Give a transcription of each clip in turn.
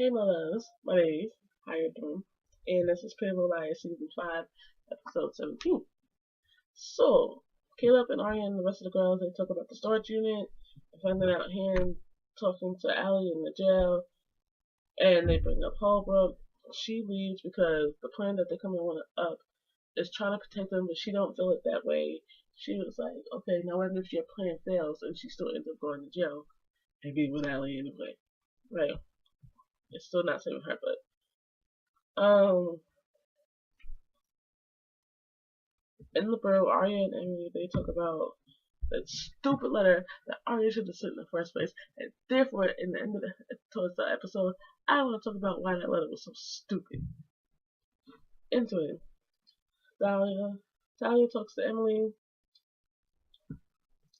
Hey Mellows, my babies, how you doing? And this is Pretty Little Liars Season 5, Episode 17. So, Caleb and Arya and the rest of the girls, they talk about the storage unit, finding out him talking to Allie in the jail, and they bring up Holbrook. She leaves because the plan that they're coming up is trying to protect them, but she don't feel it that way. She was like, okay, now what if your plan fails and she still ends up going to jail and being with Allie anyway? Right. It's still not saving her, but in the borough, Arya and Emily, they talk about that stupid letter that Arya should have sent in the first place, and therefore, in the end of towards the episode, I want to talk about why that letter was so stupid. Into it, Talia talks to Emily,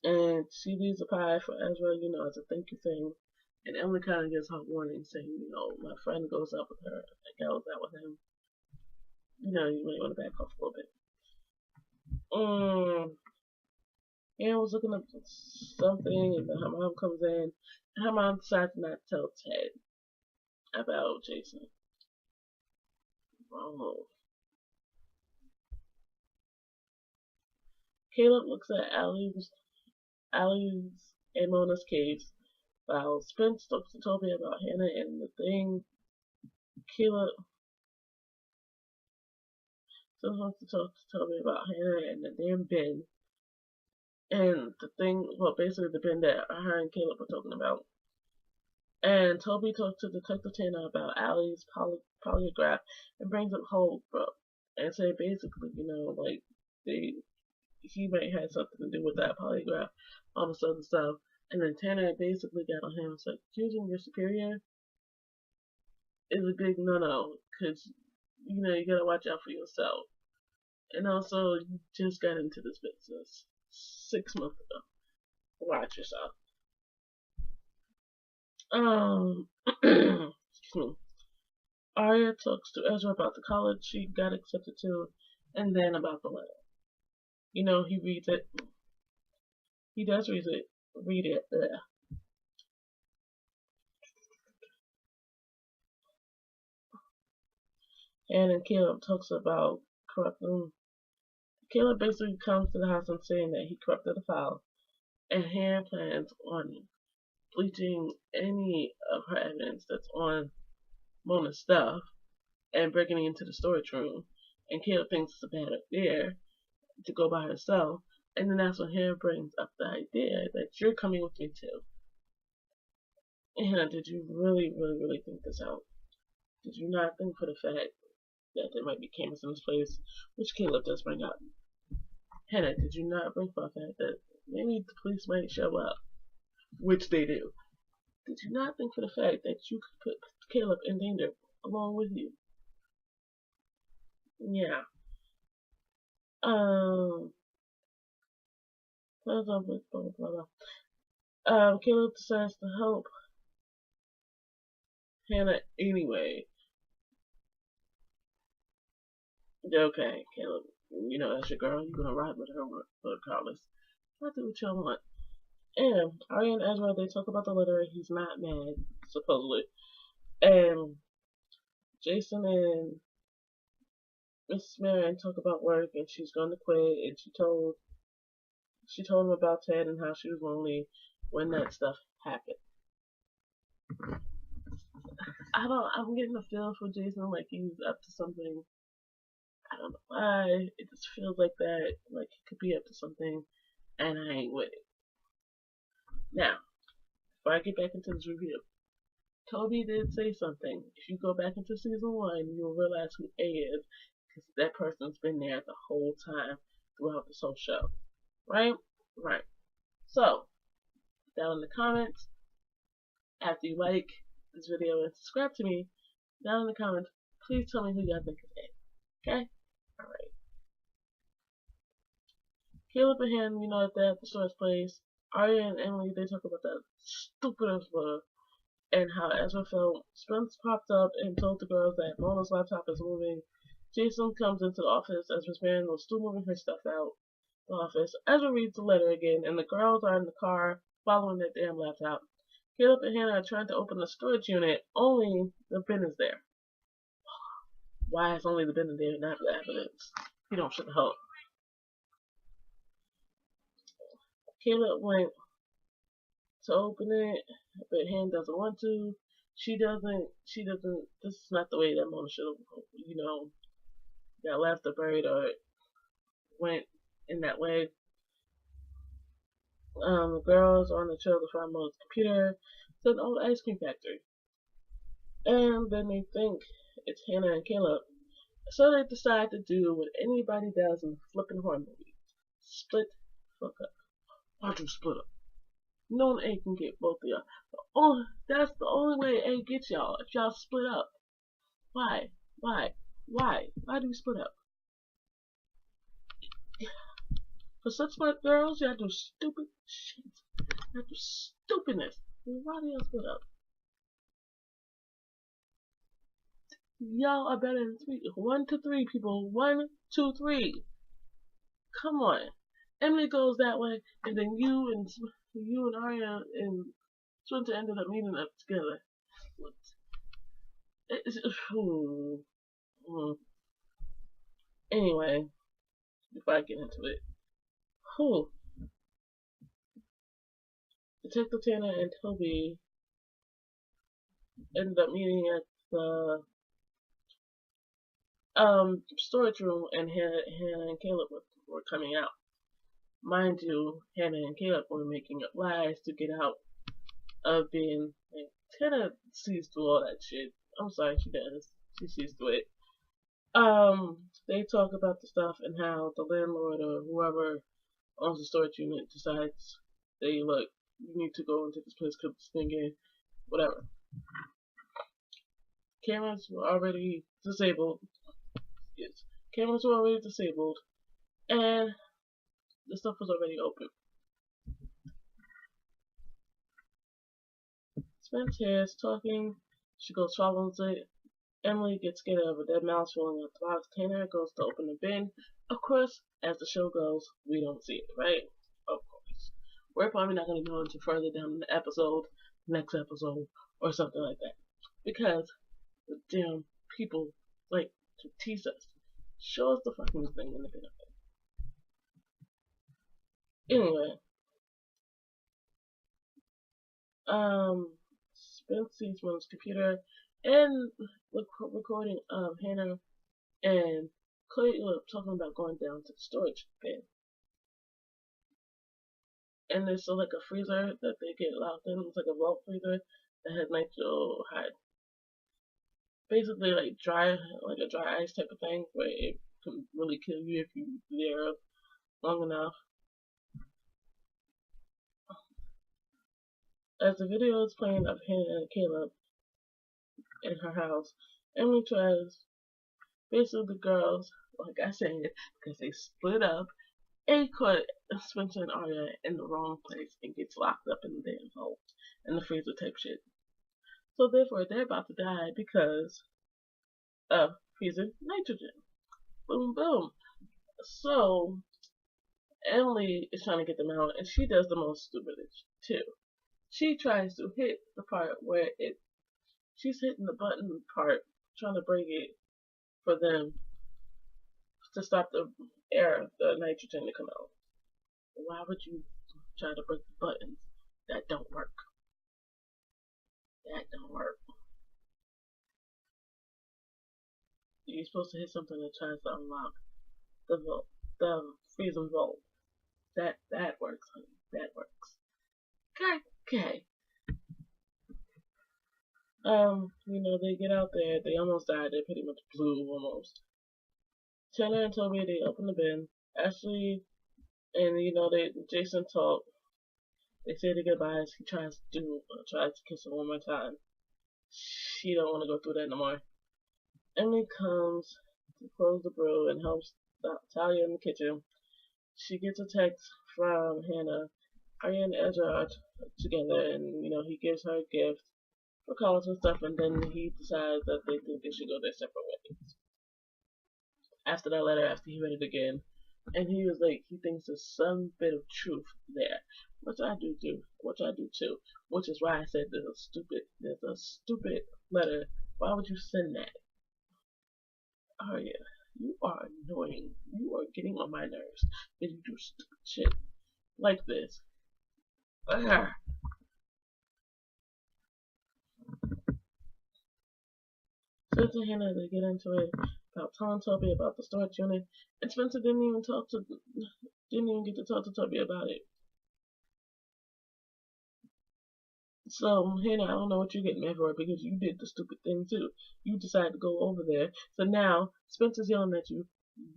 and she leaves a pie for Ezra, as a thank you thing. And Emily kind of gives her warning, saying, my friend goes out with her, and goes out with him. You may want to back off a little bit. Anne was looking up something, and then her mom comes in, and her mom decides not to tell Ted about Jason. Wrong move. Caleb looks at Allie's and Mona's caves, while Spence talks to Toby about Hannah and the thing. Caleb still wants to talk to Toby about Hannah and the damn bin. And the thing, well, basically the bin that her and Caleb were talking about. And Toby talks to Detective Tanner about Allie's polygraph and brings up Holbrook and say basically, like he might have something to do with that polygraph, all this other stuff. And then Tanner basically got on him and said, accusing your superior is a big no-no, because, you gotta watch out for yourself. And also, you just got into this business 6 months ago. Watch yourself. Excuse me. Arya talks to Ezra about the college she got accepted to, and then about the letter. He reads it. He does read it. And Caleb talks about corrupting. Caleb basically comes to the house and saying that he corrupted the file, and Hannah plans on bleaching any of her evidence that's on Mona's stuff and breaking into the storage room. And Caleb thinks it's a bad idea to go by herself. And then that's when Hannah brings up the idea that you're coming with me too. Hannah, did you really, really, really think this out? Did you not think for the fact that there might be cameras in this place, which Caleb does bring up? Hannah, did you not bring for the fact that maybe the police might show up, which they do? Did you not think for the fact that you could put Caleb in danger along with you? Yeah. Blah, blah, blah, blah, blah. Caleb decides to help Hannah anyway. Okay, Caleb, that's your girl. You're gonna ride with her regardless. I do what y'all want. And Arya and Ezra, they talk about the letter. He's not mad, supposedly. And Jason and Mrs. Marion talk about work, and she's going to quit. And she told him about Ted and how she was lonely when that stuff happened. I'm getting a feel for Jason, like he's up to something. I don't know why. It just feels like that, like he could be up to something, and I ain't with it. Now, before I get back into this review, Toby did say something. If you go back into season 1, you'll realize who A is, because that person's been there the whole time throughout this whole show. Right? Right. So, down in the comments, after you like this video and subscribe to me, down in the comments, please tell me who y'all think is A. Okay? Alright. Caleb and Hannah, they're at the store's place. Arya and Emily, they talk about that stupid Ezra and how Ezra felt. Spence popped up and told the girls that Mona's laptop is moving. Jason comes into the office. Ezra's man was still moving her stuff out the office. Ezra reads the letter again, and the girls are in the car following that damn laptop. Caleb and Hannah are trying to open the storage unit, only the bin is there. Why is only the bin there, not the evidence? You don't should help. Caleb went to open it, but Hannah doesn't want to. She doesn't, this is not the way that Mona should have, got left or buried or went in that way. The girls are on the trail to find Mona's computer. It's an old ice cream factory. And then they think it's Hannah and Caleb. So they decide to do what anybody does in flipping horror movies. Split the fuck up. Why'd you split up? No one A can get both of y'all. That's the only way A gets y'all, if y'all split up. Why? Why do we split up? For such smart girls, y'all do stupid shit. Y'all do stupidness. Why do y'all split up? Y'all are better than 1 to 3 people. 1, 2, 3. Come on. Emily goes that way, and then you and Arya and Swinton ended up meeting up together. Anyway, before I get into it, Detective Tanner and Toby ended up meeting at the storage room, and Hannah and Caleb were coming out. Mind you, Hannah and Caleb were making up lies to get out of being. Like, Hannah sees through all that shit. I'm sorry, she does. She sees through it. They talk about the stuff and how the landlord or whoever owns the storage unit decides, they look, you need to go into this place because this thing in, whatever. Cameras were already disabled. Yes, cameras were already disabled, and the stuff was already open. Spence hears talking. She goes, follows it. Emily gets scared of a dead mouse rolling out the box. Tanner goes to open the bin. Of course, as the show goes, we don't see it, right? Of course. We're probably not going to go into further down in the episode, next episode, or something like that. Because the damn people like to tease us. Show us the fucking thing in the bin. Anyway. Spence sees Mona's computer and recording of Hannah and Chloe talking about going down to the storage bin. And there's like a freezer that they get locked in. It's like a vault freezer that has nitro hide. Basically like a dry ice type of thing where it can really kill you if you're there long enough. As the video is playing of Hannah and Caleb in her house, Emily tries, basically the girls, like I said, because they split up, A caught Spencer and Arya in the wrong place and gets locked up in the damn vault and the freezer type shit. So therefore they're about to die because of freezing nitrogen. Boom boom. So Emily is trying to get them out, and she does the most stupidest too. She tries to hit the part where she's hitting the button part, trying to break it for them to stop the nitrogen to come out. Why would you try to break the buttons? That don't work. That don't work. You're supposed to hit something that tries to unlock the freezing vault. That works, honey. That works. Okay. They get out there, they almost died, they pretty much blew almost. Tanner and Toby, they open the bin. Ashley and Jason talk. They say their goodbyes. He tries to kiss her one more time. She don't want to go through that no more. Emily comes to close the brew and helps Talia in the kitchen. She gets a text from Hannah. Arya and Ezra are together, and he gives her a gift for college and stuff, and then he decides that they think they should go their separate ways. After that letter, after he read it again, And he was like, he thinks there's some bit of truth there, which I do too. Which is why I said there's a stupid letter. Why would you send that? Oh yeah, you are annoying. You are getting on my nerves. If you do stupid shit like this. Ugh. Spencer and Hannah, they get into it about telling Toby about the storage unit, and Spencer didn't even get to talk to Toby about it. So, Hannah, I don't know what you're getting mad for because you did the stupid thing too. You decided to go over there. So now, Spencer's yelling at you.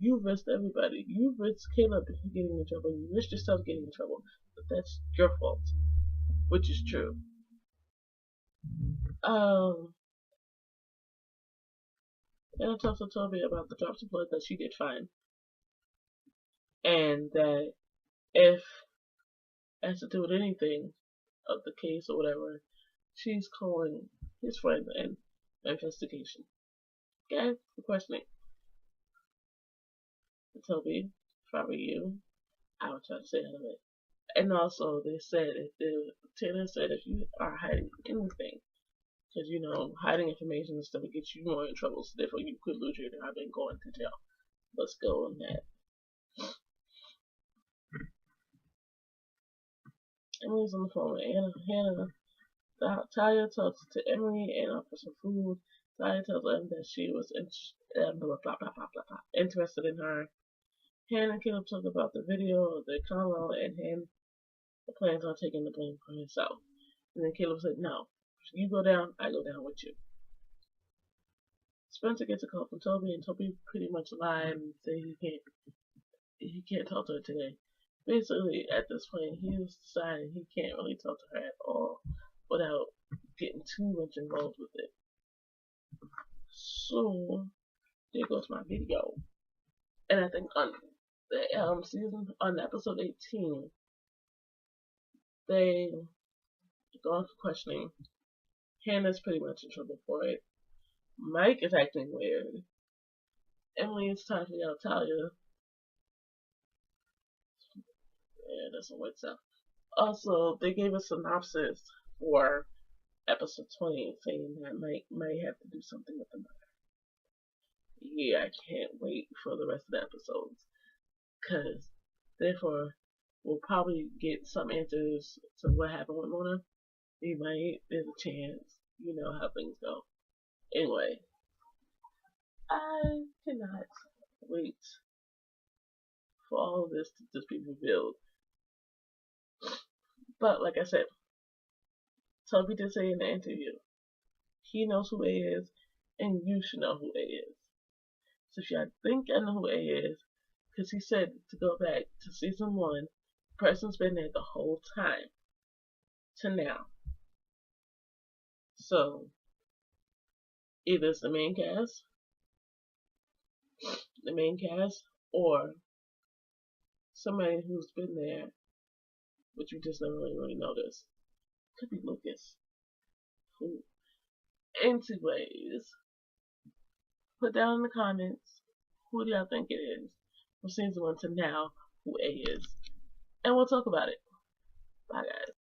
You risked everybody. You risked Caleb getting in trouble. You risked yourself getting in trouble. But that's your fault. Which is true. Hannah talks to Toby about the drops of blood that she did find. And that if it has to do with anything of the case or whatever, she's calling his friend an investigation. Okay? For questioning. Toby, if I were you, I would try to stay out of it. And also, Taylor said if you are hiding anything, because you know, hiding information and stuff will get you more in trouble, so therefore you could lose your job and go into jail. Let's go on that. Emily's on the phone with Hannah. Talia talks to Emily and offers her food. Talia tells them that she was interested in her. Hannah and Caleb talk about the video of the Conwell, and Hannah plans on taking the blame for himself. And then Caleb said, no, you go down, I go down with you. Spencer gets a call from Toby, and Toby pretty much lied and said he can't talk to her today. Basically, at this point, he's decided he can't really talk to her at all without getting too much involved with it. So, there goes my video. And I think on the on episode 18, they go on for questioning. Hannah's pretty much in trouble for it. Mike is acting weird. Emily is trying to yell Talia. Yeah, that's some weird stuff. Also, they gave a synopsis for episode 20 saying that Mike might have to do something with the murder. Yeah, I can't wait for the rest of the episodes. Because, therefore, we'll probably get some answers to what happened with Mona. There's a chance. You know how things go. Anyway, I cannot wait for all of this to just be revealed. But, like I said, Toby did say in the interview, he knows who A is, and you should know who A is. So if you think I know who A is, because he said to go back to season 1, the person's been there the whole time, to now. So, either it's the main cast, or somebody who's been there, but you just never really noticed. Could be Lucas. Who? Anyways, put down in the comments who do y'all think it is from season 1 to now, who A is, and we'll talk about it. Bye, guys.